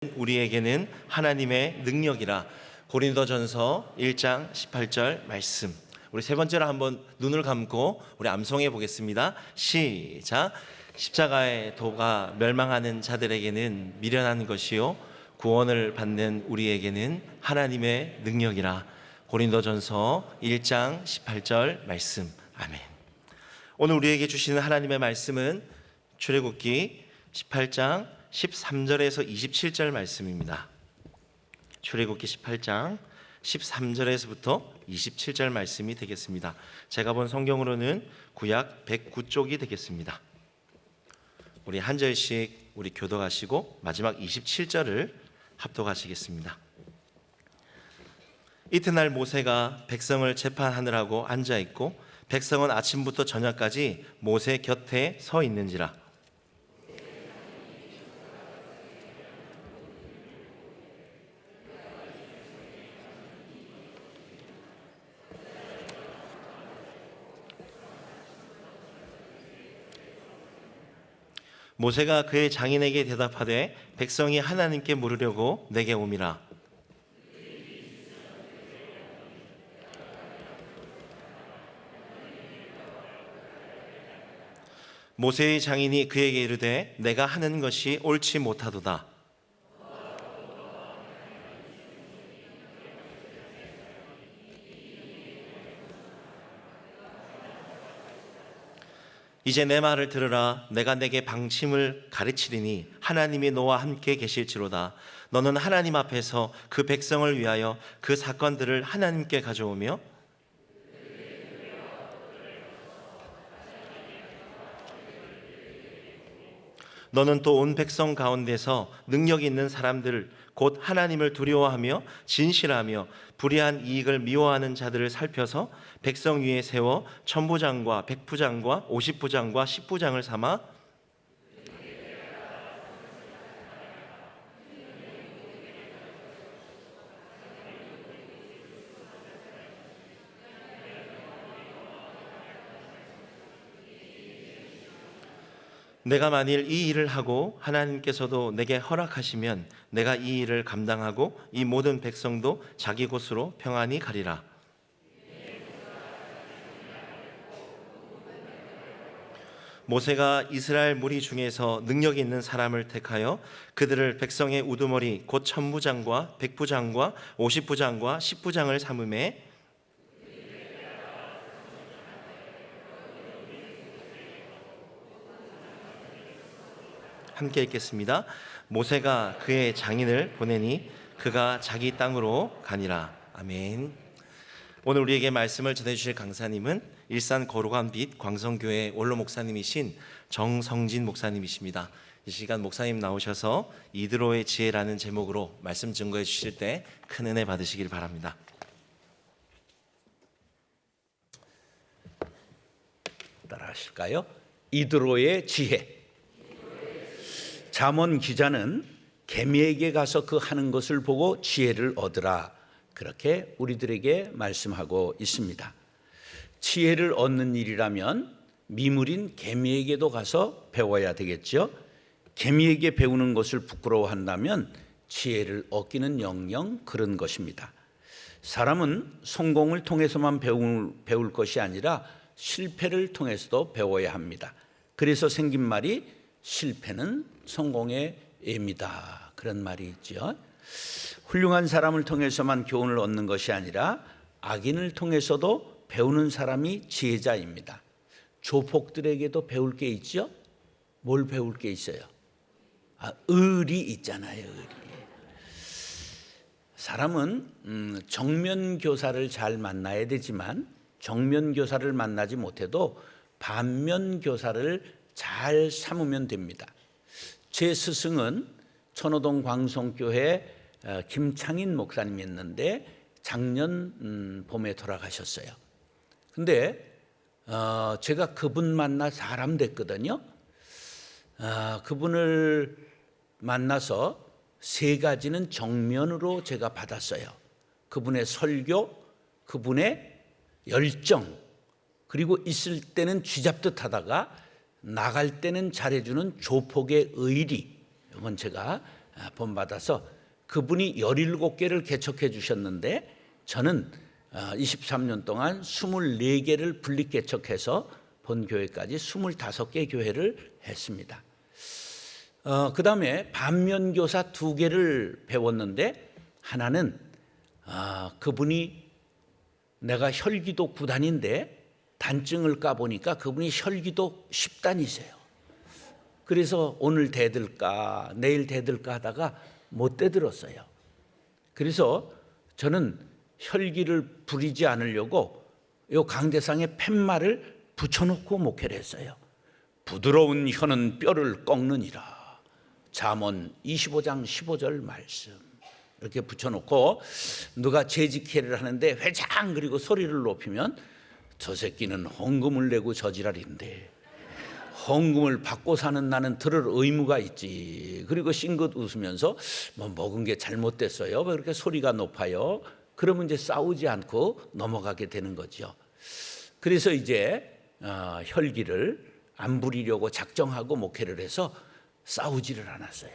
우리에게는 하나님의 능력이라. 고린도전서 1장 18절 말씀. 우리 세 번째로 한번 눈을 감고 우리 암송해 보겠습니다. 시작. 십자가의 도가 멸망하는 자들에게는 미련한 것이요 구원을 받는 우리에게는 하나님의 능력이라. 고린도전서 1장 18절 말씀. 아멘. 오늘 우리에게 주시는 하나님의 말씀은 출애굽기 18장 13절에서 27절 말씀입니다. 출애굽기 18장 13절에서부터 27절 말씀이 되겠습니다. 제가 본 성경으로는 구약 109쪽이 되겠습니다. 우리 한 절씩 우리 교독하시고 마지막 27절을 합독하시겠습니다. 이튿날 모세가 백성을 재판하느라고 앉아있고 백성은 아침부터 저녁까지 모세 곁에 서 있는지라. 모세가 그의 장인에게 대답하되 백성이 하나님께 물으려고 내게 오미라. 모세의 장인이 그에게 이르되 내가 하는 것이 옳지 못하도다. 이제 내 말을 들으라. 내가 내게 방침을 가르치리니 하나님이 너와 함께 계실지로다. 너는 하나님 앞에서 그 백성을 위하여 그 사건들을 하나님께 가져오며 너는 또 온 백성 가운데서 능력 있는 사람들 곧 하나님을 두려워하며 진실하며 불의한 이익을 미워하는 자들을 살펴서 백성 위에 세워 천부장과 백부장과 50부장과 10부장을 삼아 내가 만일 이 일을 하고 하나님께서도 내게 허락하시면 내가 이 일을 감당하고 이 모든 백성도 자기 곳으로 평안히 가리라. 모세가 이스라엘 무리 중에서 능력이 있는 사람을 택하여 그들을 백성의 우두머리 곧 천부장과 백부장과 50부장과 10부장을 삼음에 함께 읽겠습니다. 모세가 그의 장인을 보내니 그가 자기 땅으로 가니라. 아멘. 오늘 우리에게 말씀을 전해주실 강사님은 일산 거룩한 빛 광성교회 원로 목사님이신 정성진 목사님이십니다. 이 시간 목사님 나오셔서 이드로의 지혜라는 제목으로 말씀 증거해 주실 때 큰 은혜 받으시길 바랍니다. 따라하실까요? 이드로의 지혜. 잠언 기자는 개미에게 가서 그 하는 것을 보고 지혜를 얻으라, 그렇게 우리들에게 말씀하고 있습니다. 지혜를 얻는 일이라면 미물인 개미에게도 가서 배워야 되겠죠. 개미에게 배우는 것을 부끄러워한다면 지혜를 얻기는 영영 그런 것입니다. 사람은 성공을 통해서만 배울 것이 아니라 실패를 통해서도 배워야 합니다. 그래서 생긴 말이 실패는 성공의 예입니다, 그런 말이 있죠. 훌륭한 사람을 통해서만 교훈을 얻는 것이 아니라 악인을 통해서도 배우는 사람이 지혜자입니다. 조폭들에게도 배울 게 있죠. 뭘 배울 게 있어요? 의리 있잖아요. 의리. 사람은 정면교사를 잘 만나야 되지만 정면교사를 만나지 못해도 반면교사를 잘 삼으면 됩니다. 제 스승은 천호동 광성교회 김창인 목사님이었는데 작년 봄에 돌아가셨어요. 근데 제가 그분 만나 사람 됐거든요. 그분을 만나서 세 가지는 정면으로 제가 받았어요. 그분의 설교, 그분의 열정, 그리고 있을 때는 쥐잡듯 하다가 나갈 때는 잘해주는 조폭의 의리, 이건 제가 본받아서 그분이 17개를 개척해 주셨는데 저는 23년 동안 24개를 분립 개척해서 본교회까지 25개 교회를 했습니다. 그 다음에 반면교사 2개를 배웠는데 하나는 그분이 내가 혈기도 9단인데 단증을 까보니까 그분이 혈기도 10단이세요. 그래서 오늘 대들까 내일 대들까 하다가 못 대들었어요. 그래서 저는 혈기를 부리지 않으려고 요 강대상에 팻말을 붙여놓고 목회를 했어요. 부드러운 혀는 뼈를 꺾느니라. 잠언 25장 15절 말씀 이렇게 붙여놓고 누가 재직회를 하는데 회장 그리고 소리를 높이면 저 새끼는 헌금을 내고 저지랄인데 헌금을 받고 사는 나는 들을 의무가 있지. 그리고 싱긋 웃으면서 뭐 먹은 게 잘못됐어요. 왜 그렇게 소리가 높아요? 그러면 이제 싸우지 않고 넘어가게 되는 거죠. 그래서 이제 혈기를 안 부리려고 작정하고 목회를 해서 싸우지를 않았어요.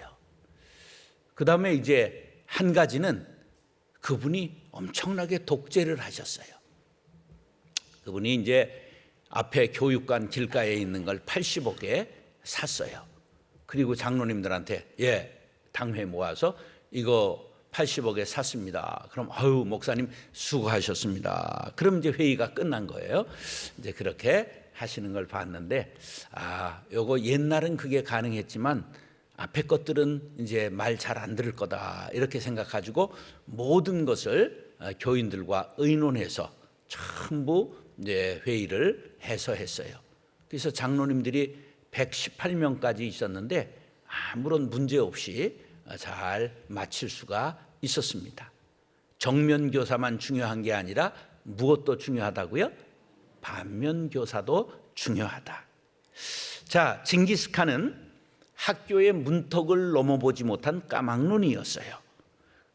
그 다음에 이제 한 가지는 그분이 엄청나게 독재를 하셨어요. 그분이 이제 앞에 교육관 길가에 있는 걸 80억에 샀어요. 그리고 장로님들한테 당회 모아서 이거 80억에 샀습니다. 그럼 아유 목사님 수고하셨습니다. 그럼 이제 회의가 끝난 거예요. 이제 그렇게 하시는 걸 봤는데 요거 옛날은 그게 가능했지만 앞에 것들은 이제 말 잘 안 들을 거다 이렇게 생각가지고 모든 것을 교인들과 의논해서 전부 이제 회의를 해서 했어요. 그래서 장로님들이 118명까지 있었는데 아무런 문제 없이 잘 마칠 수가 있었습니다. 정면교사만 중요한 게 아니라 무엇도 중요하다고요? 반면교사도 중요하다. 자, 징기스칸은 학교의 문턱을 넘어보지 못한 까막눈이었어요.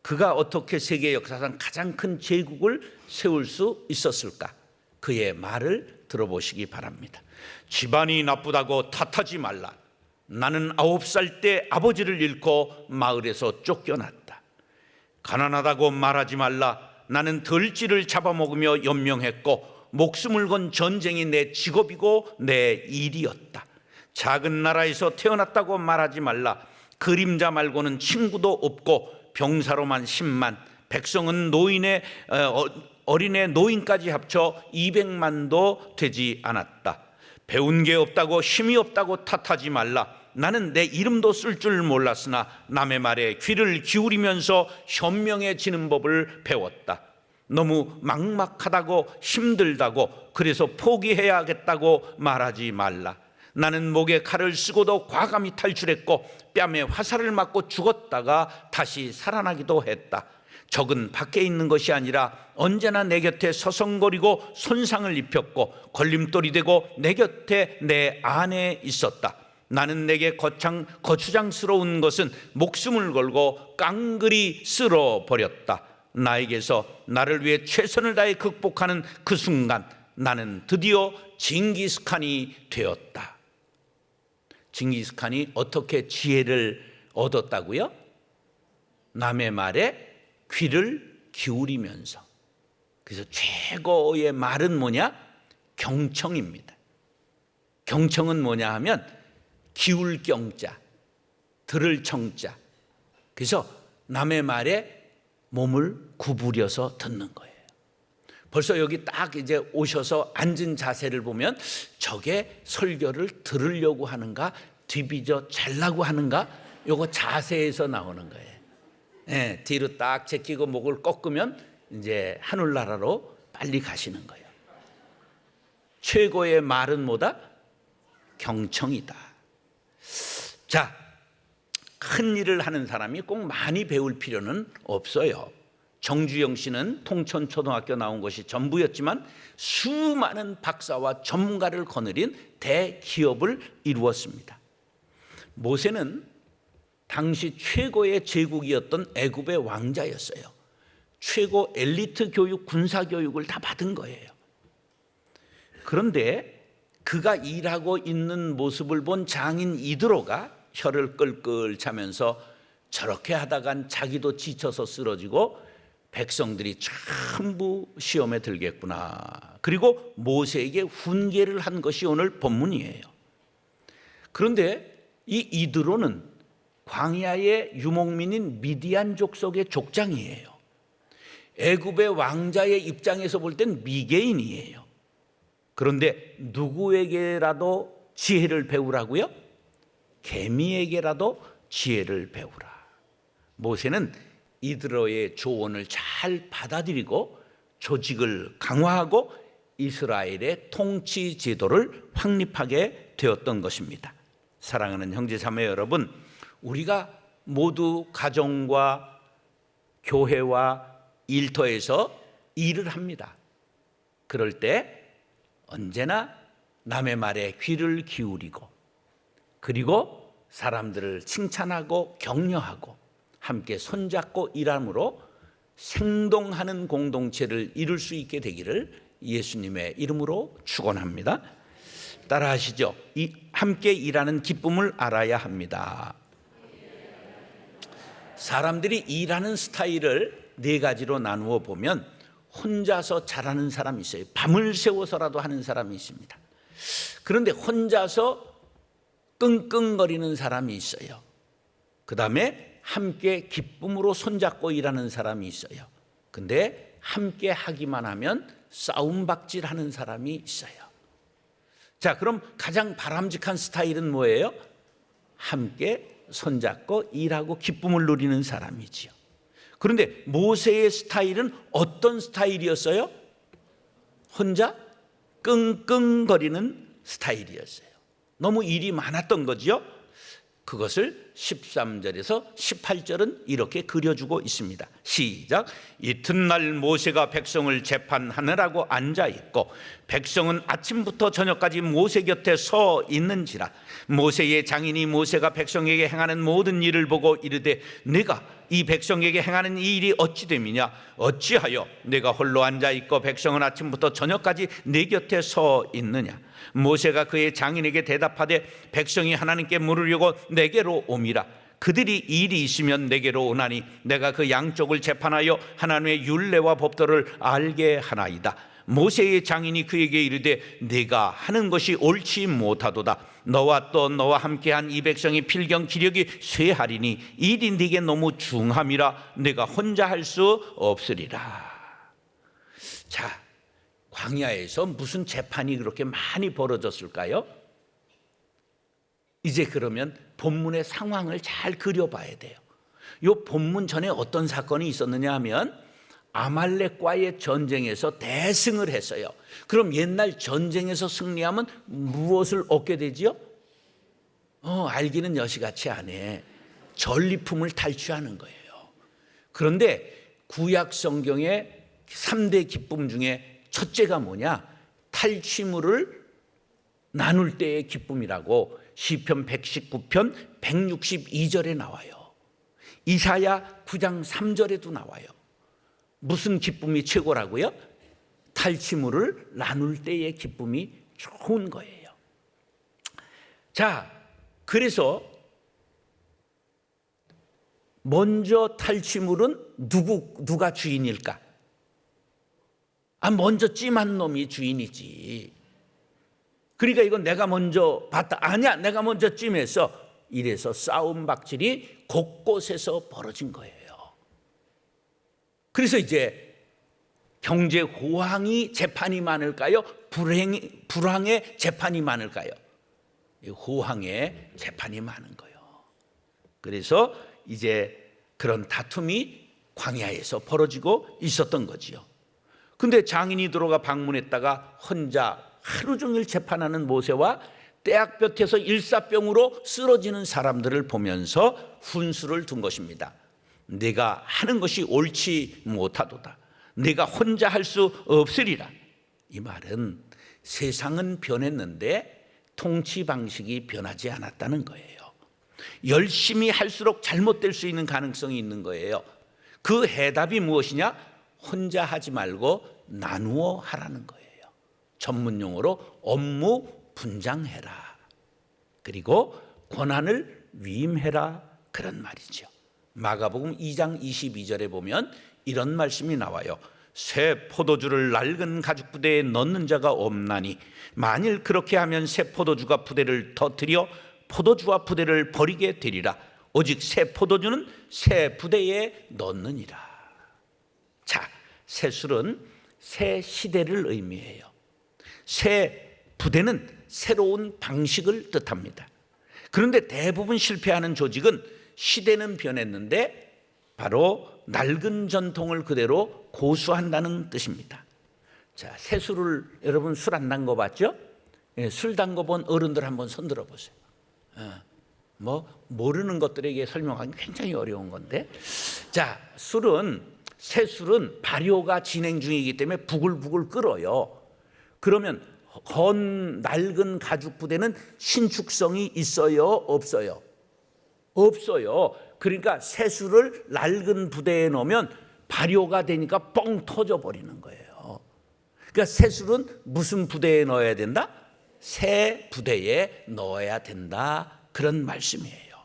그가 어떻게 세계 역사상 가장 큰 제국을 세울 수 있었을까? 그의 말을 들어보시기 바랍니다. 집안이 나쁘다고 탓하지 말라. 나는 9살 때 아버지를 잃고 마을에서 쫓겨났다. 가난하다고 말하지 말라. 나는 들쥐를 잡아먹으며 연명했고 목숨을 건 전쟁이 내 직업이고 내 일이었다. 작은 나라에서 태어났다고 말하지 말라. 그림자 말고는 친구도 없고 병사로만 10만, 백성은 어린애 노인까지 합쳐 200만도 되지 않았다. 배운 게 없다고 힘이 없다고 탓하지 말라. 나는 내 이름도 쓸 줄 몰랐으나 남의 말에 귀를 기울이면서 현명해지는 법을 배웠다. 너무 막막하다고 힘들다고 그래서 포기해야겠다고 말하지 말라. 나는 목에 칼을 쓰고도 과감히 탈출했고 뺨에 화살을 맞고 죽었다가 다시 살아나기도 했다. 적은 밖에 있는 것이 아니라 언제나 내 곁에 서성거리고 손상을 입혔고 걸림돌이 되고 내 곁에 내 안에 있었다. 나는 내게 거추장스러운 것은 목숨을 걸고 깡그리 쓸어버렸다. 나에게서 나를 위해 최선을 다해 극복하는 그 순간 나는 드디어 징기스칸이 되었다. 징기스칸이 어떻게 지혜를 얻었다고요? 남의 말에 귀를 기울이면서. 그래서 최고의 말은 뭐냐? 경청입니다. 경청은 뭐냐 하면 기울 경자, 들을 청자. 그래서 남의 말에 몸을 구부려서 듣는 거예요. 벌써 여기 딱 이제 오셔서 앉은 자세를 보면 저게 설교를 들으려고 하는가 뒤비져 잘라고 하는가 요거 자세에서 나오는 거예요. 뒤로 딱 제끼고 목을 꺾으면 이제 하늘나라로 빨리 가시는 거예요. 최고의 말은 뭐다? 경청이다. 자, 큰 일을 하는 사람이 꼭 많이 배울 필요는 없어요. 정주영 씨는 통천초등학교 나온 것이 전부였지만 수많은 박사와 전문가를 거느린 대기업을 이루었습니다. 모세는 당시 최고의 제국이었던 애굽의 왕자였어요. 최고 엘리트 교육, 군사 교육을 다 받은 거예요. 그런데 그가 일하고 있는 모습을 본 장인 이드로가 혀를 끌끌 차면서 저렇게 하다간 자기도 지쳐서 쓰러지고 백성들이 전부 시험에 들겠구나. 그리고 모세에게 훈계를 한 것이 오늘 본문이에요. 그런데 이 이드로는 광야의 유목민인 미디안 족속의 족장이에요. 애굽의 왕자의 입장에서 볼 땐 미개인이에요. 그런데 누구에게라도 지혜를 배우라고요? 개미에게라도 지혜를 배우라. 모세는 이드로의 조언을 잘 받아들이고 조직을 강화하고 이스라엘의 통치 제도를 확립하게 되었던 것입니다. 사랑하는 형제자매 여러분, 우리가 모두 가정과 교회와 일터에서 일을 합니다. 그럴 때 언제나 남의 말에 귀를 기울이고, 그리고 사람들을 칭찬하고 격려하고 함께 손잡고 일함으로 생동하는 공동체를 이룰 수 있게 되기를 예수님의 이름으로 축원합니다. 따라하시죠. 함께 일하는 기쁨을 알아야 합니다. 사람들이 일하는 스타일을 네 가지로 나누어 보면 혼자서 잘하는 사람이 있어요. 밤을 새워서라도 하는 사람이 있습니다. 그런데 혼자서 끙끙거리는 사람이 있어요. 그 다음에 함께 기쁨으로 손잡고 일하는 사람이 있어요. 근데 함께 하기만 하면 싸움박질하는 사람이 있어요. 자, 그럼 가장 바람직한 스타일은 뭐예요? 함께 손잡고 일하고 기쁨을 누리는 사람이지요. 그런데 모세의 스타일은 어떤 스타일이었어요? 혼자 끙끙거리는 스타일이었어요. 너무 일이 많았던 거죠. 그것을 13절에서 18절은 이렇게 그려주고 있습니다. 시작. 이튿날 모세가 백성을 재판하느라고 앉아있고 백성은 아침부터 저녁까지 모세 곁에 서 있는지라. 모세의 장인이 모세가 백성에게 행하는 모든 일을 보고 이르되 내가 이 백성에게 행하는 이 일이 어찌 됨이냐? 어찌하여 내가 홀로 앉아있고 백성은 아침부터 저녁까지 내 곁에 서 있느냐? 모세가 그의 장인에게 대답하되 백성이 하나님께 물으려고 내게로 오미라. 그들이 일이 있으면 내게로 오나니 내가 그 양쪽을 재판하여 하나님의 율례와 법도를 알게 하나이다. 모세의 장인이 그에게 이르되 네가 하는 것이 옳지 못하도다. 너와 또 너와 함께한 이 백성이 필경 기력이 쇠하리니 일이 네게 너무 중함이라 내가 혼자 할 수 없으리라. 자, 광야에서 무슨 재판이 그렇게 많이 벌어졌을까요? 이제 그러면 본문의 상황을 잘 그려봐야 돼요. 이 본문 전에 어떤 사건이 있었느냐 하면 아말렉과의 전쟁에서 대승을 했어요. 그럼 옛날 전쟁에서 승리하면 무엇을 얻게 되지요? 알기는 여시같이 안 해. 전리품을 탈취하는 거예요. 그런데 구약 성경의 3대 기쁨 중에 첫째가 뭐냐? 탈취물을 나눌 때의 기쁨이라고 시편 119편 162절에 나와요. 이사야 9장 3절에도 나와요. 무슨 기쁨이 최고라고요? 탈취물을 나눌 때의 기쁨이 좋은 거예요. 자, 그래서 먼저 탈취물은 누가 주인일까? 먼저 찜한 놈이 주인이지. 그러니까 이건 내가 먼저 봤다. 아니야, 내가 먼저 찜했어. 이래서 싸움박질이 곳곳에서 벌어진 거예요. 그래서 이제 경제 호황이 재판이 많을까요? 불황의 재판이 많을까요? 호황의 재판이 많은 거예요. 그래서 이제 그런 다툼이 광야에서 벌어지고 있었던 거지요. 근데 장인이 들어가 방문했다가 혼자 하루 종일 재판하는 모세와 떼약볕에서 일사병으로 쓰러지는 사람들을 보면서 훈수를 둔 것입니다. 내가 하는 것이 옳지 못하도다. 내가 혼자 할 수 없으리라. 이 말은 세상은 변했는데 통치 방식이 변하지 않았다는 거예요. 열심히 할수록 잘못될 수 있는 가능성이 있는 거예요. 그 해답이 무엇이냐? 혼자 하지 말고 나누어 하라는 거예요. 전문 용어로 업무 분장해라. 그리고 권한을 위임해라. 그런 말이죠. 마가복음 2장 22절에 보면 이런 말씀이 나와요. 새 포도주를 낡은 가죽 부대에 넣는 자가 없나니 만일 그렇게 하면 새 포도주가 부대를 터뜨려 포도주와 부대를 버리게 되리라. 오직 새 포도주는 새 부대에 넣느니라. 자, 새 술은 새 시대를 의미해요. 새 부대는 새로운 방식을 뜻합니다. 그런데 대부분 실패하는 조직은 시대는 변했는데 바로 낡은 전통을 그대로 고수한다는 뜻입니다. 자, 새 술을 여러분 술 안 담궈봤죠? 예, 술 담궈본 어른들 한번 손들어 보세요. 모르는 것들에게 설명하기 굉장히 어려운 건데, 자, 새 술은 발효가 진행 중이기 때문에 부글부글 끓어요. 그러면 낡은 가죽 부대는 신축성이 있어요, 없어요? 없어요. 그러니까 새 술을 낡은 부대에 넣으면 발효가 되니까 뻥 터져 버리는 거예요. 그러니까 새 술은 무슨 부대에 넣어야 된다? 새 부대에 넣어야 된다, 그런 말씀이에요.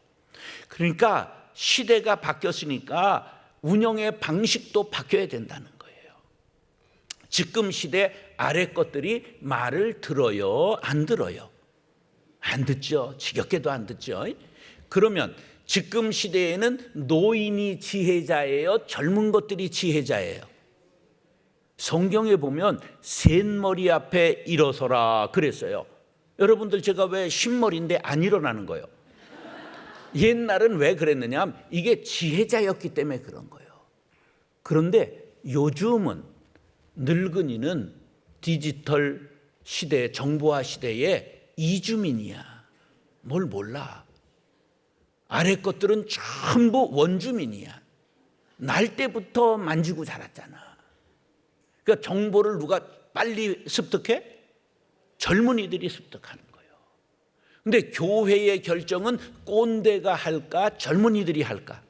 그러니까 시대가 바뀌었으니까 운영의 방식도 바뀌어야 된다는 거예요. 지금 시대 아래 것들이 말을 들어요, 안 들어요? 안 듣죠. 지겹게도 안 듣죠. 그러면 지금 시대에는 노인이 지혜자예요, 젊은 것들이 지혜자예요? 성경에 보면 셋머리 앞에 일어서라 그랬어요. 여러분들, 제가 왜 쉰머리인데 안 일어나는 거예요? 옛날은 왜 그랬느냐 하면 이게 지혜자였기 때문에 그런 거예요. 그런데 요즘은 늙은이는 디지털 시대, 정보화 시대에 이주민이야. 뭘 몰라. 아래 것들은 전부 원주민이야. 날 때부터 만지고 자랐잖아. 그러니까 정보를 누가 빨리 습득해? 젊은이들이 습득하는 거예요. 근데 교회의 결정은 꼰대가 할까, 젊은이들이 할까?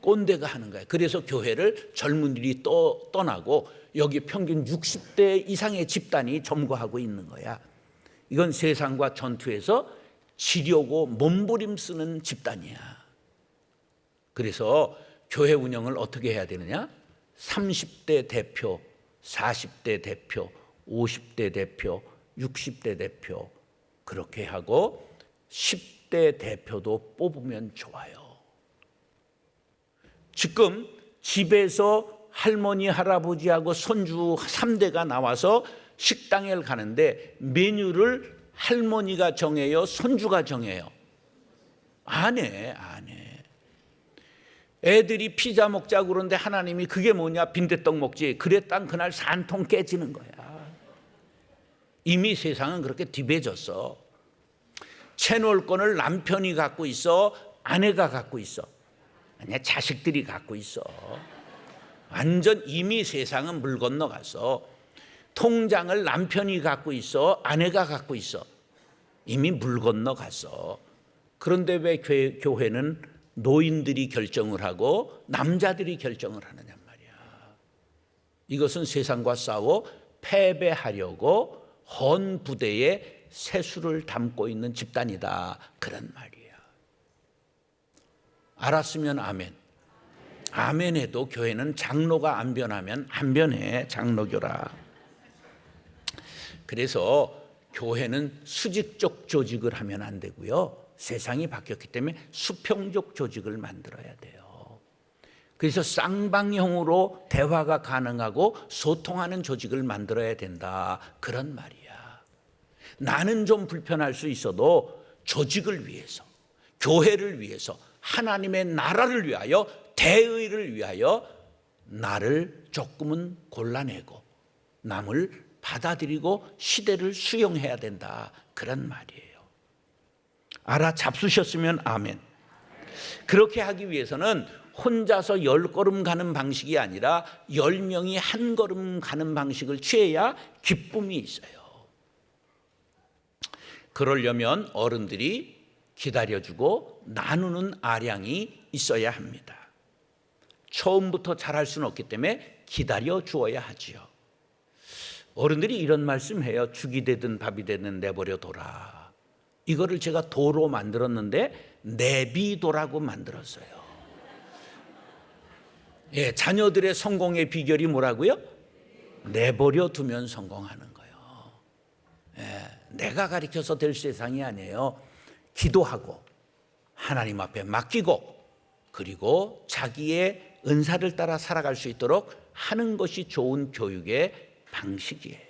꼰대가 하는 거예요. 그래서 교회를 젊은이들이 떠나고 여기 평균 60대 이상의 집단이 점거하고 있는 거야. 이건 세상과 전투에서 지려고 몸부림 쓰는 집단이야. 그래서 교회 운영을 어떻게 해야 되느냐? 30대 대표, 40대 대표, 50대 대표, 60대 대표, 그렇게 하고 10대 대표도 뽑으면 좋아요. 지금 집에서 할머니, 할아버지하고 손주 3대가 나와서 식당에 가는데 메뉴를 할머니가 정해요, 손주가 정해요? 안 해. 애들이 피자 먹자고 그러는데 하나님이 그게 뭐냐, 빈대떡 먹지. 그랬단 그날 산통 깨지는 거야. 이미 세상은 그렇게 뒤배졌어. 채널권을 남편이 갖고 있어, 아내가 갖고 있어? 아니야, 자식들이 갖고 있어. 완전 이미 세상은 물 건너갔어. 통장을 남편이 갖고 있어, 아내가 갖고 있어? 이미 물 건너갔어. 그런데 왜 교회는 노인들이 결정을 하고 남자들이 결정을 하느냐 말이야. 이것은 세상과 싸워 패배하려고 헌 부대에 세수를 담고 있는 집단이다, 그런 말이야. 알았으면 아멘. 아멘해도 교회는 장로가 안 변하면 안 변해. 장로교라. 그래서 교회는 수직적 조직을 하면 안 되고요, 세상이 바뀌었기 때문에 수평적 조직을 만들어야 돼요. 그래서 쌍방형으로 대화가 가능하고 소통하는 조직을 만들어야 된다, 그런 말이야. 나는 좀 불편할 수 있어도 조직을 위해서, 교회를 위해서, 하나님의 나라를 위하여, 대의를 위하여 나를 조금은 골라내고 남을 받아들이고 시대를 수용해야 된다, 그런 말이에요. 알아잡수셨으면 아멘. 그렇게 하기 위해서는 혼자서 10걸음 가는 방식이 아니라 10명이 한 걸음 가는 방식을 취해야 기쁨이 있어요. 그러려면 어른들이 기다려주고 나누는 아량이 있어야 합니다. 처음부터 잘할 수는 없기 때문에 기다려 주어야 하지요. 어른들이 이런 말씀해요. 죽이 되든 밥이 되든 내버려 둬라. 이거를 제가 도로 만들었는데 내비도라고 만들었어요. 예, 자녀들의 성공의 비결이 뭐라고요? 내버려 두면 성공하는 거예요. 예, 내가 가르쳐서 될 세상이 아니에요. 기도하고 하나님 앞에 맡기고 그리고 자기의 은사를 따라 살아갈 수 있도록 하는 것이 좋은 교육의 방식이에요.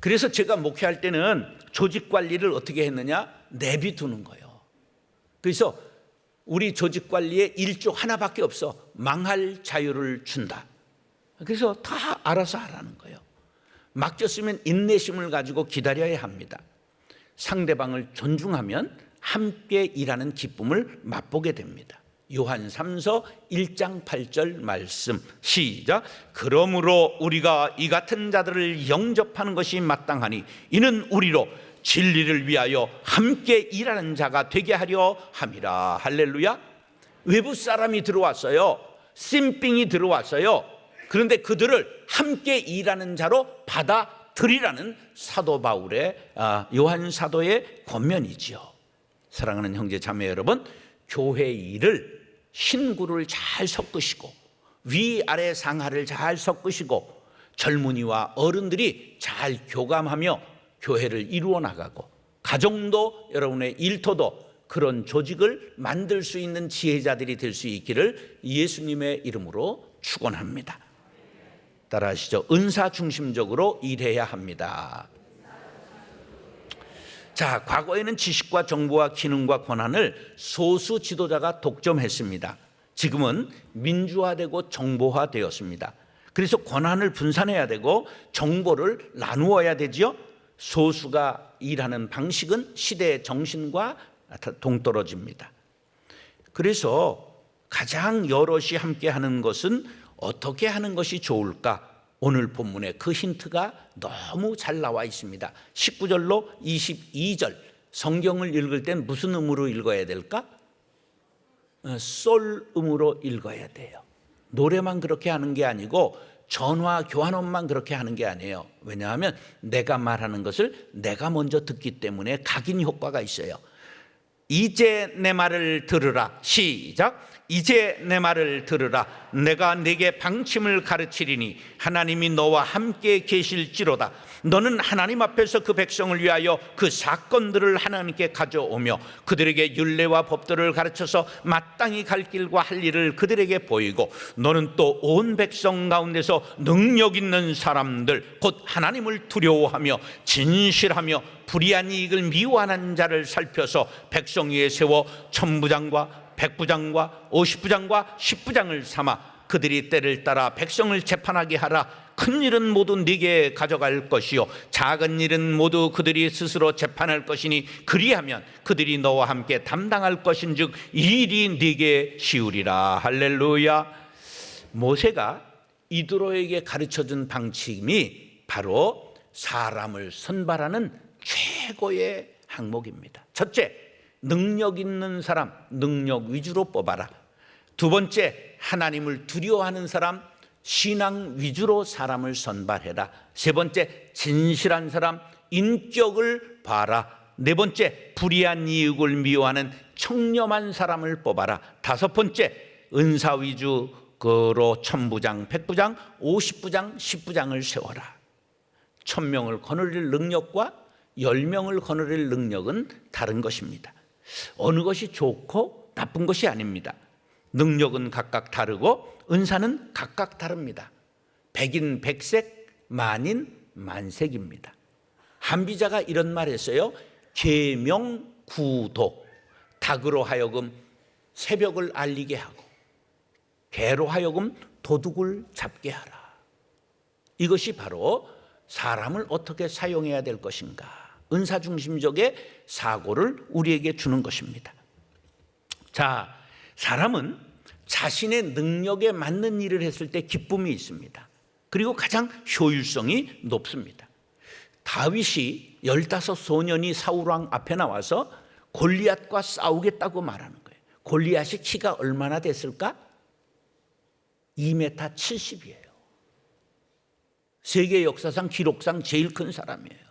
그래서 제가 목회할 때는 조직 관리를 어떻게 했느냐? 내비두는 거예요. 그래서 우리 조직 관리에 일조 하나밖에 없어. 망할 자유를 준다. 그래서 다 알아서 하라는 거예요. 맡겼으면 인내심을 가지고 기다려야 합니다. 상대방을 존중하면 함께 일하는 기쁨을 맛보게 됩니다. 요한 3서 1장 8절 말씀 시작. 그러므로 우리가 이 같은 자들을 영접하는 것이 마땅하니 이는 우리로 진리를 위하여 함께 일하는 자가 되게 하려 함이라. 할렐루야. 외부 사람이 들어왔어요. 씀빙이 들어왔어요. 그런데 그들을 함께 일하는 자로 받아들이라는 사도 바울의 요한 사도의 권면이지요. 사랑하는 형제 자매 여러분, 교회 일을 신구를 잘 섞으시고 위아래 상하를 잘 섞으시고 젊은이와 어른들이 잘 교감하며 교회를 이루어 나가고 가정도 여러분의 일터도 그런 조직을 만들 수 있는 지혜자들이 될 수 있기를 예수님의 이름으로 축원합니다. 따라하시죠. 은사 중심적으로 일해야 합니다. 자, 과거에는 지식과 정보와 기능과 권한을 소수 지도자가 독점했습니다. 지금은 민주화되고 정보화되었습니다. 그래서 권한을 분산해야 되고 정보를 나누어야 되지요. 소수가 일하는 방식은 시대의 정신과 동떨어집니다. 그래서 가장 여럿이 함께 하는 것은 어떻게 하는 것이 좋을까? 오늘 본문에 그 힌트가 너무 잘 나와 있습니다. 19절로 22절 성경을 읽을 땐 무슨 음으로 읽어야 될까? 솔 음으로 읽어야 돼요. 노래만 그렇게 하는 게 아니고 전화 교환음만 그렇게 하는 게 아니에요. 왜냐하면 내가 말하는 것을 내가 먼저 듣기 때문에 각인 효과가 있어요. 이제 내 말을 들으라. 시작. 이제 내 말을 들으라. 내가 네게 방침을 가르치리니 하나님이 너와 함께 계실지로다. 너는 하나님 앞에서 그 백성을 위하여 그 사건들을 하나님께 가져오며 그들에게 율례와 법도를 가르쳐서 마땅히 갈 길과 할 일을 그들에게 보이고 너는 또 온 백성 가운데서 능력 있는 사람들 곧 하나님을 두려워하며 진실하며 불의한 이익을 미워하는 자를 살펴서 백성 위에 세워 천부장과 백부장과 50부장과 10부장을 삼아 그들이 때를 따라 백성을 재판하게 하라. 큰 일은 모두 네게 가져갈 것이요 작은 일은 모두 그들이 스스로 재판할 것이니 그리하면 그들이 너와 함께 담당할 것인즉 이 일이 네게 쉬우리라. 할렐루야. 모세가 이드로에게 가르쳐준 방침이 바로 사람을 선발하는 최고의 항목입니다. 첫째, 능력 있는 사람, 능력 위주로 뽑아라. 두 번째, 하나님을 두려워하는 사람, 신앙 위주로 사람을 선발해라. 세 번째, 진실한 사람, 인격을 봐라. 네 번째, 불의한 이익을 미워하는 청렴한 사람을 뽑아라. 다섯 번째, 은사 위주로 천부장, 백부장, 50부장, 10부장을 세워라. 1000명을 거느릴 능력과 10명을 거느릴 능력은 다른 것입니다. 어느 것이 좋고 나쁜 것이 아닙니다. 능력은 각각 다르고 은사는 각각 다릅니다. 백인 백색, 만인 만색입니다. 한비자가 이런 말 했어요. 계명구도. 닭으로 하여금 새벽을 알리게 하고 개로 하여금 도둑을 잡게 하라. 이것이 바로 사람을 어떻게 사용해야 될 것인가, 은사 중심적의 사고를 우리에게 주는 것입니다. 자, 사람은 자신의 능력에 맞는 일을 했을 때 기쁨이 있습니다. 그리고 가장 효율성이 높습니다. 다윗이 15소년이 사울왕 앞에 나와서 골리앗과 싸우겠다고 말하는 거예요. 골리앗이 키가 얼마나 됐을까? 2m 70이에요. 세계 역사상 기록상 제일 큰 사람이에요.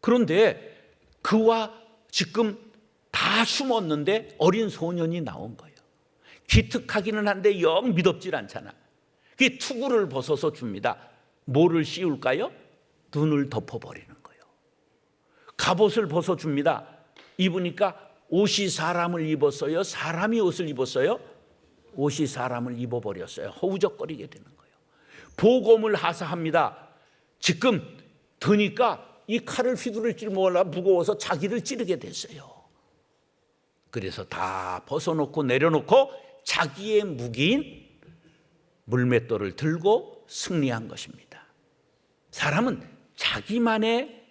그런데 그와 지금 다 숨었는데 어린 소년이 나온 거예요. 기특하기는 한데 영 믿업질 않잖아. 그 투구를 벗어서 줍니다. 뭐를 씌울까요? 눈을 덮어버리는 거예요. 갑옷을 벗어줍니다. 입으니까 옷이 사람을 입었어요? 사람이 옷을 입었어요? 옷이 사람을 입어버렸어요. 허우적거리게 되는 거예요. 보검을 하사합니다. 지금 드니까 이 칼을 휘두를 줄 몰라 무거워서 자기를 찌르게 됐어요. 그래서 다 벗어놓고 내려놓고 자기의 무기인 물맷돌을 들고 승리한 것입니다. 사람은 자기만의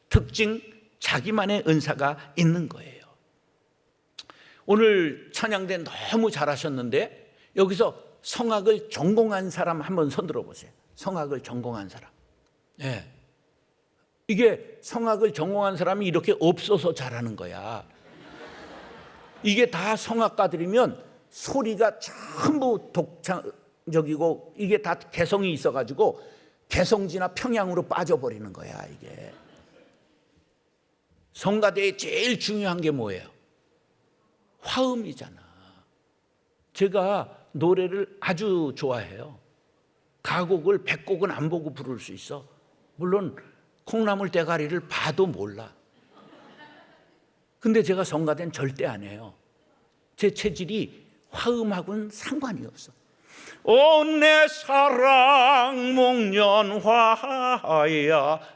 특징, 자기만의 은사가 있는 거예요. 오늘 찬양대 너무 잘하셨는데 여기서 성악을 전공한 사람 한번 손들어 보세요. 성악을 전공한 사람. 네. 이게 성악을 전공한 사람이 이렇게 없어서 잘하는 거야. 이게 다 성악가들이면 소리가 전부 독창적이고 이게 다 개성이 있어가지고 개성지나 평양으로 빠져버리는 거야. 이게 성가대에 제일 중요한 게 뭐예요? 화음이잖아. 제가 노래를 아주 좋아해요. 가곡을 100곡은 안 보고 부를 수 있어. 물론 콩나물 대가리를 봐도 몰라. 근데 제가 성가대는 절대 안 해요. 제 체질이 화음하고는 상관이 없어. 오 내 사랑 목련화야.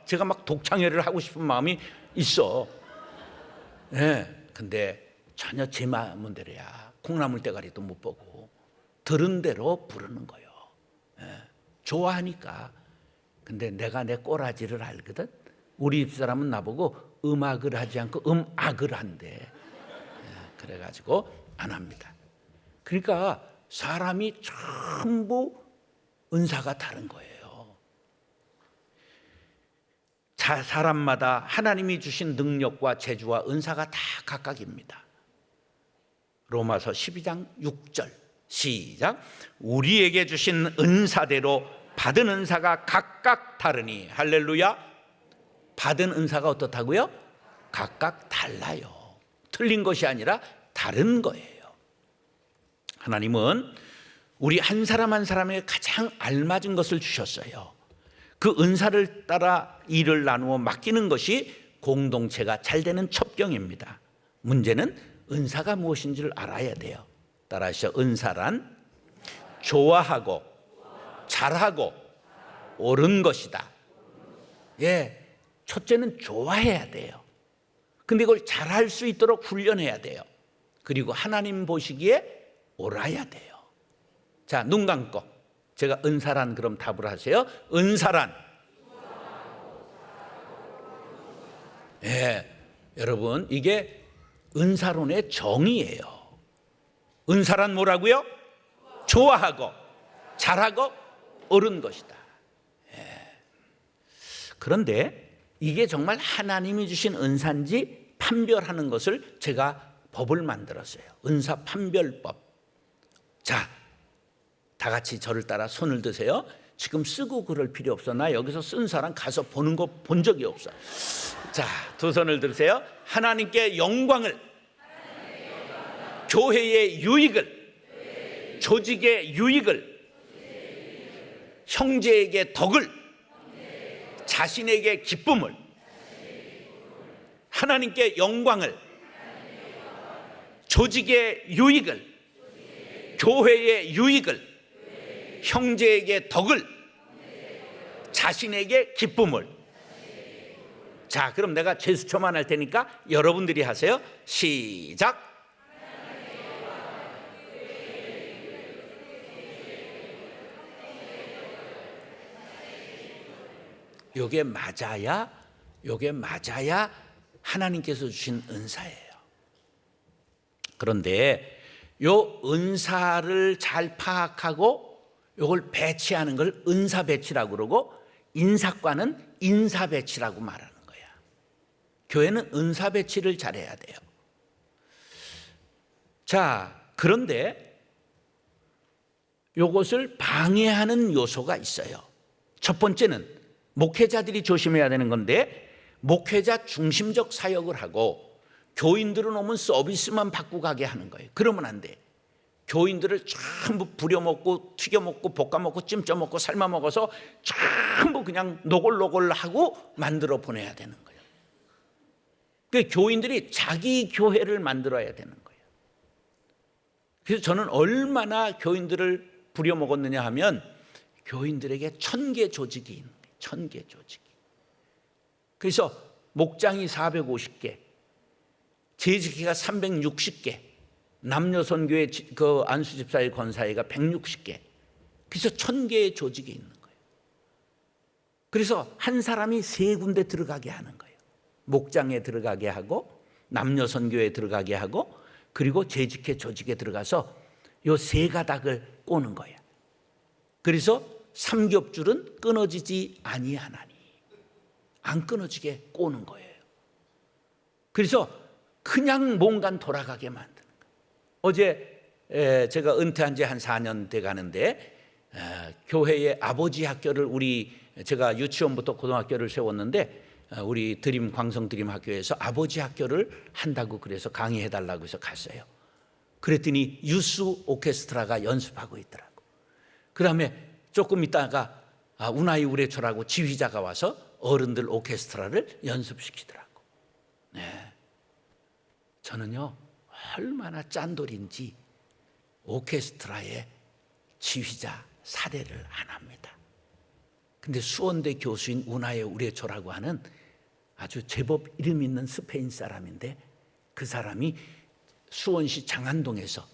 제가 막 독창회를 하고 싶은 마음이 있어. 네, 근데 전혀 제 마음대로야. 콩나물 대가리도 못 보고 들은 대로 부르는 거예요. 네, 좋아하니까. 근데 내가 내 꼬라지를 알거든. 우리 집사람은 나보고 음악을 하지 않고 음악을 한대. 네, 그래가지고 안 합니다. 그러니까 사람이 전부 은사가 다른 거예요. 사람마다 하나님이 주신 능력과 재주와 은사가 다 각각입니다. 로마서 12장 6절 시작. 우리에게 주신 은사대로 받은 은사가 각각 다르니. 할렐루야. 받은 은사가 어떻다고요? 각각 달라요. 틀린 것이 아니라 다른 거예요. 하나님은 우리 한 사람 한 사람에게 가장 알맞은 것을 주셨어요. 그 은사를 따라 일을 나누어 맡기는 것이 공동체가 잘 되는 첩경입니다. 문제는 은사가 무엇인지를 알아야 돼요. 따라하시죠. 은사란 좋아하고 잘하고 옳은 것이다. 예, 첫째는 좋아해야 돼요. 근데 이걸 잘할 수 있도록 훈련해야 돼요. 그리고 하나님 보시기에 옳아야 돼요. 자, 눈 감고 제가 은사란 그럼 답을 하세요. 은사란. 예, 여러분 이게 은사론의 정의예요. 은사란 뭐라고요? 좋아하고 잘하고 옳은 것이다. 예. 그런데 이게 정말 하나님이 주신 은사인지 판별하는 것을 제가 법을 만들었어요. 은사 판별법. 자, 다 같이 저를 따라 손을 드세요. 지금 쓰고 그럴 필요 없어. 나 여기서 쓴 사람 가서 보는 거 본 적이 없어. 자, 두 손을 들으세요. 하나님께 영광을, 교회의 유익을, 조직의 유익을, 형제에게 덕을, 자신에게 기쁨을, 하나님께 영광을, 조직의 유익을, 교회의 유익을, 형제에게 덕을, 자신에게 기쁨을. 자, 그럼 내가 제스처만 할 테니까 여러분들이 하세요. 시작. 요게 맞아야 하나님께서 주신 은사예요. 그런데 요 은사를 잘 파악하고 요걸 배치하는 걸 은사 배치라고 그러고, 인사과는 인사 배치라고 말하는 거야. 교회는 은사 배치를 잘해야 돼요. 자, 그런데 요것을 방해하는 요소가 있어요. 첫 번째는 목회자들이 조심해야 되는 건데, 목회자 중심적 사역을 하고 교인들은 오면 서비스만 받고 가게 하는 거예요. 그러면 안 돼. 교인들을 전부 부려먹고 튀겨먹고 볶아먹고 찜쪄먹고 삶아먹어서 전부 그냥 노골노골하고 만들어 보내야 되는 거예요. 그 교인들이 자기 교회를 만들어야 되는 거예요. 그래서 저는 얼마나 교인들을 부려먹었느냐 하면 교인들에게 1000개 조직이 있는 거예요. 1000개 조직이. 그래서 목장이 450개, 재직회가 360개, 남녀선교회 그 안수집사회 권사회가 160개. 그래서 1000개의 조직이 있는 거예요. 그래서 한 사람이 3군데 들어가게 하는 거예요. 목장에 들어가게 하고 남녀선교에 들어가게 하고 그리고 재직회 조직에 들어가서 요 3가닥을 꼬는 거예요. 그래서 삼겹줄은 끊어지지 아니하나니 안 끊어지게 꼬는 거예요. 그래서 그냥 몽간 돌아가게 만드는 거예요. 어제 제가 은퇴한 지 한 4년 돼 가는데 교회의 아버지 학교를 제가 유치원부터 고등학교를 세웠는데 우리 드림 광성 드림 학교에서 아버지 학교를 한다고 그래서 강의해 달라고 해서 갔어요. 그랬더니 유스 오케스트라가 연습하고 있더라고. 그다음에 조금 있다가 우나이 우레초라고 지휘자가 와서 어른들 오케스트라를 연습시키더라고. 네. 저는요 얼마나 짠돌인지 오케스트라의 지휘자 사례를 안 합니다. 근데 수원대 교수인 우나이 우레초라고 하는 아주 제법 이름 있는 스페인 사람인데 그 사람이 수원시 장안동에서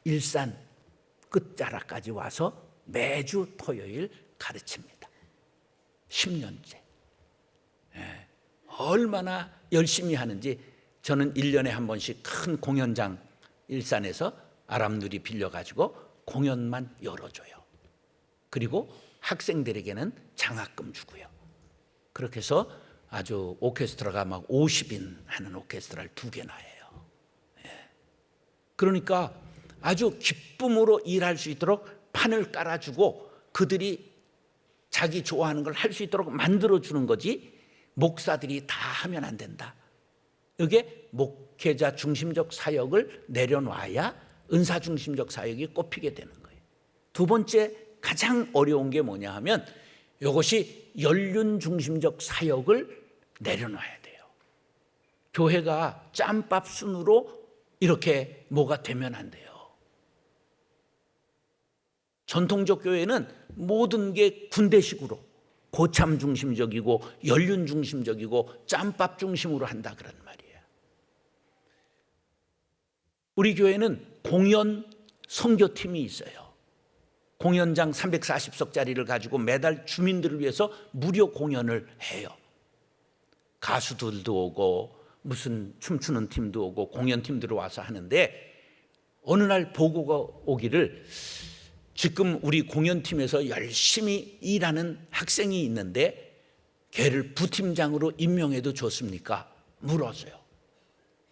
일산 끝자락까지 와서 매주 토요일 가르칩니다. 10년째. 예. 얼마나 열심히 하는지 저는 1년에 한 번씩 큰 공연장 일산에서 아람누리 빌려가지고 공연만 열어줘요. 그리고 학생들에게는 장학금 주고요. 그렇게 해서 아주 오케스트라가 막 50인 하는 오케스트라를 2개나 해요. 예. 그러니까 아주 기쁨으로 일할 수 있도록 판을 깔아주고 그들이 자기 좋아하는 걸 할 수 있도록 만들어주는 거지 목사들이 다 하면 안 된다. 이게 목회자 중심적 사역을 내려놔야 은사 중심적 사역이 꼽히게 되는 거예요. 두 번째 가장 어려운 게 뭐냐 하면 이것이 연륜 중심적 사역을 내려놔야 돼요. 교회가 짬밥 순으로 이렇게 뭐가 되면 안 돼요. 전통적 교회는 모든 게 군대식으로 고참 중심적이고 연륜 중심적이고 짬밥 중심으로 한다 그런 말이에요. 우리 교회는 공연 선교팀이 있어요. 공연장 340석짜리를 가지고 매달 주민들을 위해서 무료 공연을 해요. 가수들도 오고 무슨 춤추는 팀도 오고 공연팀들이 와서 하는데 어느 날 보고가 오기를 지금 우리 공연팀에서 열심히 일하는 학생이 있는데 걔를 부팀장으로 임명해도 좋습니까? 물었어요.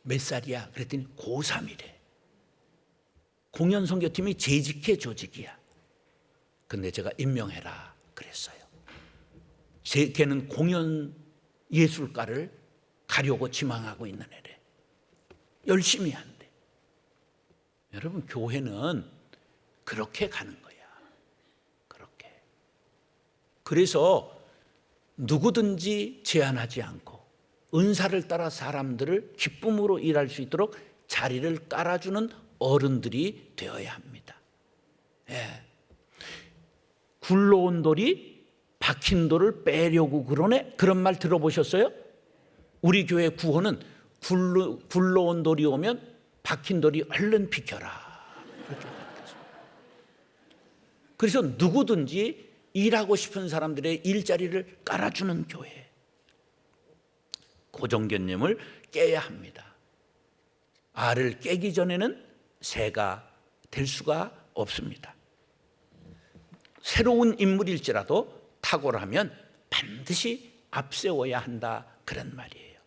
몇 살이야? 그랬더니 고3이래. 공연선교팀이 재직회 조직이야. 근데 제가 임명해라 그랬어요. 걔는 공연 예술가를 가려고 지망하고 있는 애래. 열심히 한대. 여러분 교회는 그렇게 가는 거야. 그렇게. 그래서 누구든지 제한하지 않고 은사를 따라 사람들을 기쁨으로 일할 수 있도록 자리를 깔아주는 어른들이 되어야 합니다. 예. 굴러온 돌이 박힌 돌을 빼려고 그러네? 그런 말 들어보셨어요? 우리 교회 구호는 굴러온 돌이 오면 박힌 돌이 얼른 비켜라. 그래서 누구든지 일하고 싶은 사람들의 일자리를 깔아주는 교회. 고정견념을 깨야 합니다. 알을 깨기 전에는 새가 될 수가 없습니다. 새로운 인물일지라도 탁월하면 반드시 앞세워야 한다 그런 말이에요.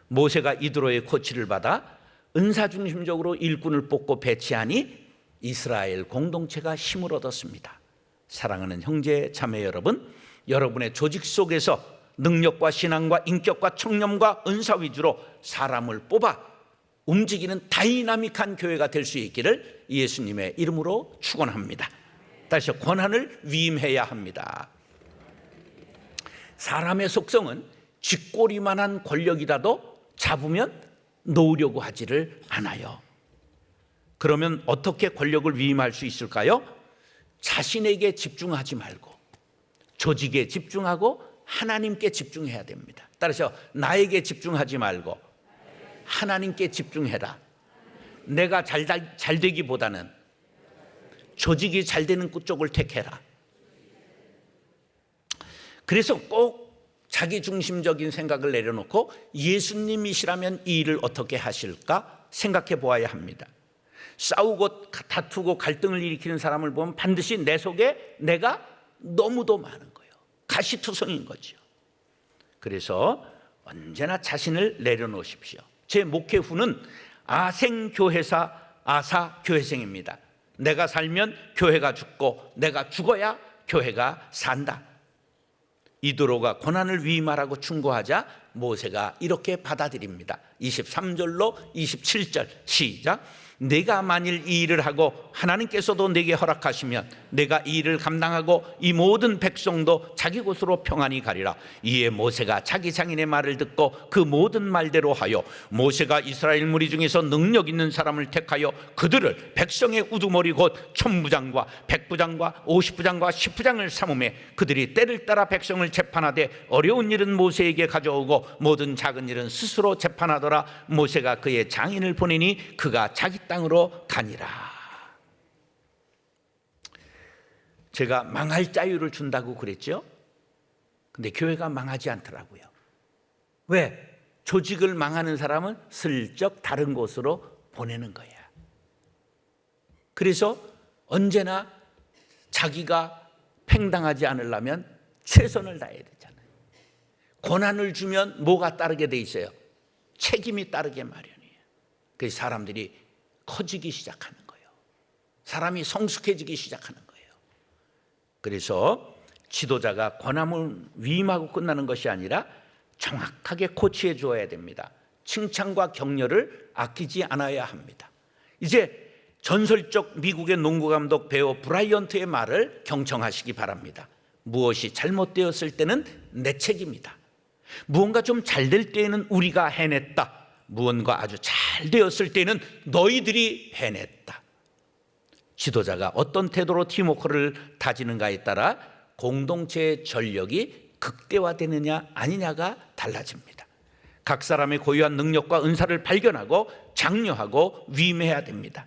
모세가 이드로의 코치를 받아 은사 중심적으로 일꾼을 뽑고 배치하니 이스라엘 공동체가 힘을 얻었습니다. 사랑하는 형제 자매 여러분, 여러분의 조직 속에서 능력과 신앙과 인격과 청렴과 은사 위주로 사람을 뽑아 움직이는 다이나믹한 교회가 될 수 있기를 예수님의 이름으로 축원합니다. 다시 권한을 위임해야 합니다. 사람의 속성은 쥐꼬리만한 권력이라도 잡으면 놓으려고 하지를 않아요. 그러면 어떻게 권력을 위임할 수 있을까요? 자신에게 집중하지 말고 조직에 집중하고 하나님께 집중해야 됩니다. 따라서 나에게 집중하지 말고 하나님께 집중해라. 내가 잘 되기보다는 조직이 잘 되는 쪽을 택해라. 그래서 꼭 자기중심적인 생각을 내려놓고 예수님이시라면 이 일을 어떻게 하실까 생각해 보아야 합니다. 싸우고 다투고 갈등을 일으키는 사람을 보면 반드시 내 속에 내가 너무도 많은 거예요. 가시투성인 거죠. 그래서 언제나 자신을 내려놓으십시오. 제 목회후는 아생교회사 아사교회생입니다. 내가 살면 교회가 죽고 내가 죽어야 교회가 산다. 이드로가 고난을 위임하라고 충고하자 모세가 이렇게 받아들입니다. 23절로 27절 시작. 내가 만일 이 일을 하고 하나님께서도 내게 허락하시면 내가 이 일을 감당하고 이 모든 백성도 자기 곳으로 평안히 가리라. 이에 모세가 자기 장인의 말을 듣고 그 모든 말대로 하여 모세가 이스라엘 무리 중에서 능력 있는 사람을 택하여 그들을 백성의 우두머리 곧 천부장과 백부장과 50부장과 10부장을 삼음해 그들이 때를 따라 백성을 재판하되 어려운 일은 모세에게 가져오고 모든 작은 일은 스스로 재판하더라. 모세가 그의 장인을 보내니 그가 자기 땅으로 가니라. 제가 망할 자유를 준다고 그랬죠? 근데 교회가 망하지 않더라고요. 왜? 조직을 망하는 사람은 슬쩍 다른 곳으로 보내는 거야. 그래서 언제나 자기가 팽당하지 않으려면 최선을 다해야 되잖아요. 고난을 주면 뭐가 따르게 돼 있어요? 책임이 따르게 마련이에요. 그래서 사람들이 커지기 시작하는 거예요. 사람이 성숙해지기 시작하는 거예요. 그래서 지도자가 권함을 위임하고 끝나는 것이 아니라 정확하게 코치해 주어야 됩니다. 칭찬과 격려를 아끼지 않아야 합니다. 이제 전설적 미국의 농구 감독 배우 브라이언트의 말을 경청하시기 바랍니다. 무엇이 잘못되었을 때는 내 책임이다. 무언가 좀 잘 될 때에는 우리가 해냈다. 무언가 아주 잘 되었을 때는 너희들이 해냈다. 지도자가 어떤 태도로 팀워크를 다지는가에 따라 공동체의 전력이 극대화되느냐 아니냐가 달라집니다. 각 사람의 고유한 능력과 은사를 발견하고 장려하고 위임해야 됩니다.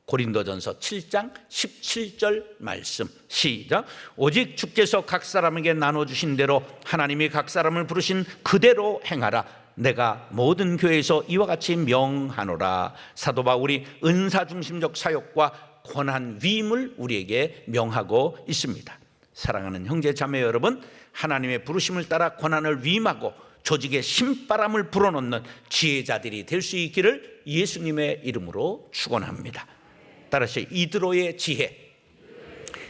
고린도전서 7장 17절 말씀 시작. 오직 주께서 각 사람에게 나눠주신 대로 하나님이 각 사람을 부르신 그대로 행하라. 내가 모든 교회에서 이와 같이 명하노라. 사도 바울이 은사 중심적 사역과 권한 위임을 우리에게 명하고 있습니다. 사랑하는 형제 자매 여러분, 하나님의 부르심을 따라 권한을 위임하고 조직에 신바람을 불어넣는 지혜자들이 될 수 있기를 예수님의 이름으로 축원합니다. 따라서 이드로의 지혜,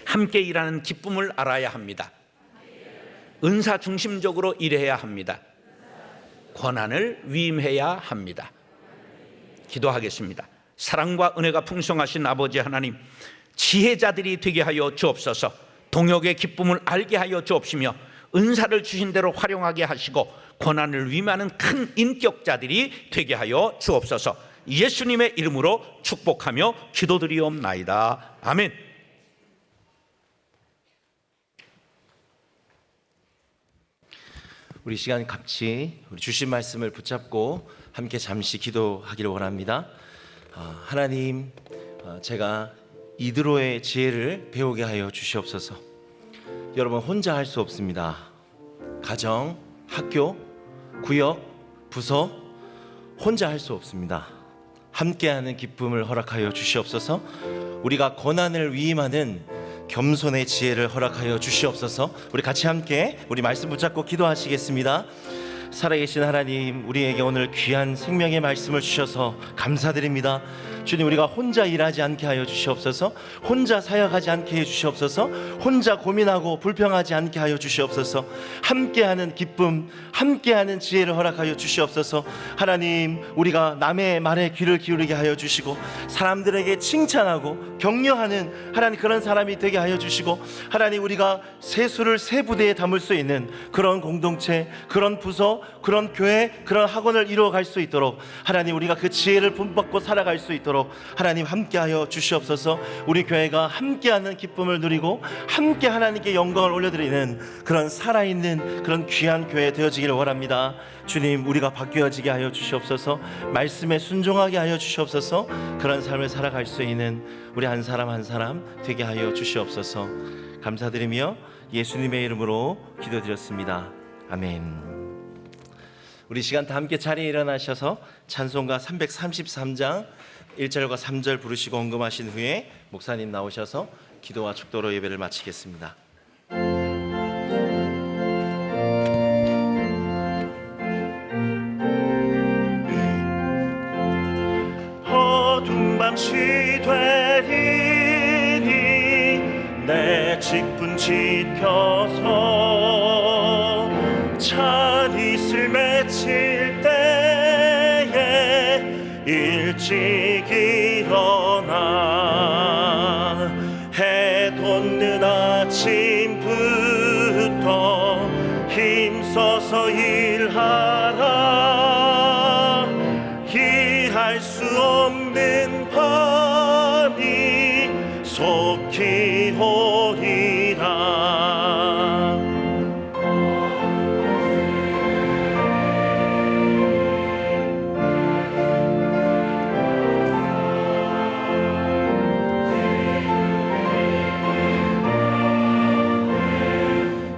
함께 일하는 기쁨을 알아야 합니다. 은사 중심적으로 일해야 합니다. 권한을 위임해야 합니다. 기도하겠습니다. 사랑과 은혜가 풍성하신 아버지 하나님, 지혜자들이 되게 하여 주옵소서. 동역의 기쁨을 알게 하여 주옵시며 은사를 주신 대로 활용하게 하시고 권한을 위임하는 큰 인격자들이 되게 하여 주옵소서. 예수님의 이름으로 축복하며 기도드리옵나이다. 아멘. 우리 시간 같이 우리 주신 말씀을 붙잡고 함께 잠시 기도하기를 원합니다. 하나님, 제가 이드로의 지혜를 배우게 하여 주시옵소서. 여러분, 혼자 할 수 없습니다. 가정, 학교, 구역, 부서 혼자 할 수 없습니다. 함께하는 기쁨을 허락하여 주시옵소서. 우리가 고난을 위임하는 겸손의 지혜를 허락하여 주시옵소서. 우리 같이 함께 우리 말씀 붙잡고 기도하시겠습니다. 살아계신 하나님, 우리에게 오늘 귀한 생명의 말씀을 주셔서 감사드립니다. 주님, 우리가 혼자 일하지 않게 하여 주시옵소서. 혼자 사역하지 않게 해 주시옵소서. 혼자 고민하고 불평하지 않게 하여 주시옵소서. 함께하는 기쁨, 함께하는 지혜를 허락하여 주시옵소서. 하나님, 우리가 남의 말에 귀를 기울이게 하여 주시고 사람들에게 칭찬하고 격려하는 하나님 그런 사람이 되게 하여 주시고, 하나님, 우리가 세수를 세 부대에 담을 수 있는 그런 공동체, 그런 부서, 그런 교회, 그런 학원을 이루어갈 수 있도록 하나님, 우리가 그 지혜를 본받고 살아갈 수 있도록 하나님 함께하여 주시옵소서. 우리 교회가 함께하는 기쁨을 누리고 함께 하나님께 영광을 올려드리는 그런 살아있는 그런 귀한 교회 되어지기를 원합니다. 주님, 우리가 바뀌어지게 하여 주시옵소서. 말씀에 순종하게 하여 주시옵소서. 그런 삶을 살아갈 수 있는 우리 한 사람 한 사람 되게 하여 주시옵소서. 감사드리며 예수님의 이름으로 기도드렸습니다. 아멘. 우리 시간 다 함께 자리에 일어나셔서 찬송가 333장 1절과 3절 부르시고 헌금하신 후에 목사님 나오셔서 기도와 축도로 예배를 마치겠습니다. 어두운 밤시 되리니 내 직분 지켜서 찬 이슬 맺힐 때에 일찍 일어나 해 돋는 아침부터 힘써서 일하라. 이해할 수 없는 밤이 속히 오리라.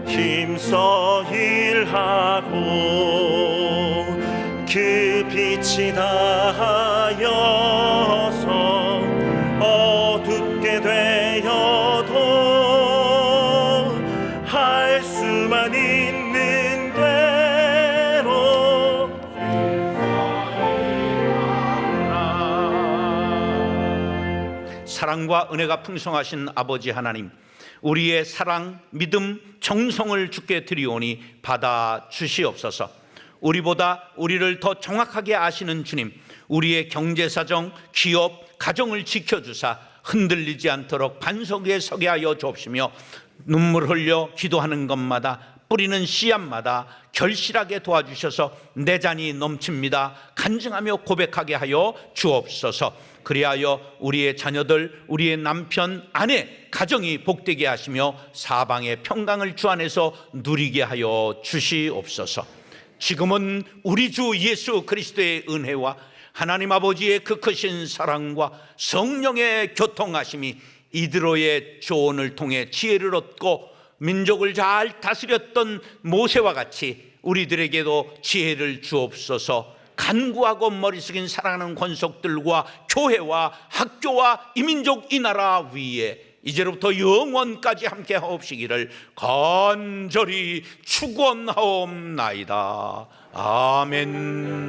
힘써 일하고 그 빛이 닿아여서 어둡게 되어도 할 수만 있는 대로 사랑과 은혜가 풍성하신 아버지 하나님, 우리의 사랑, 믿음, 정성을 주께 드리오니 받아 주시옵소서. 우리보다 우리를 더 정확하게 아시는 주님, 우리의 경제사정, 기업, 가정을 지켜주사 흔들리지 않도록 반석 위에 서게 하여 주옵시며, 눈물 흘려 기도하는 것마다, 뿌리는 씨앗마다 결실하게 도와주셔서 내 잔이 넘칩니다 간증하며 고백하게 하여 주옵소서. 그리하여 우리의 자녀들, 우리의 남편, 아내, 가정이 복되게 하시며 사방의 평강을 주 안에서 누리게 하여 주시옵소서. 지금은 우리 주 예수 그리스도의 은혜와 하나님 아버지의 그 크신 사랑과 성령의 교통하심이 이드로의 조언을 통해 지혜를 얻고 민족을 잘 다스렸던 모세와 같이 우리들에게도 지혜를 주옵소서. 간구하고 머리 숙인 사랑하는 권속들과 교회와 학교와 이민족 이 나라 위에 이제로부터 영원까지 함께 하옵시기를 간절히 축원하옵나이다. 아멘.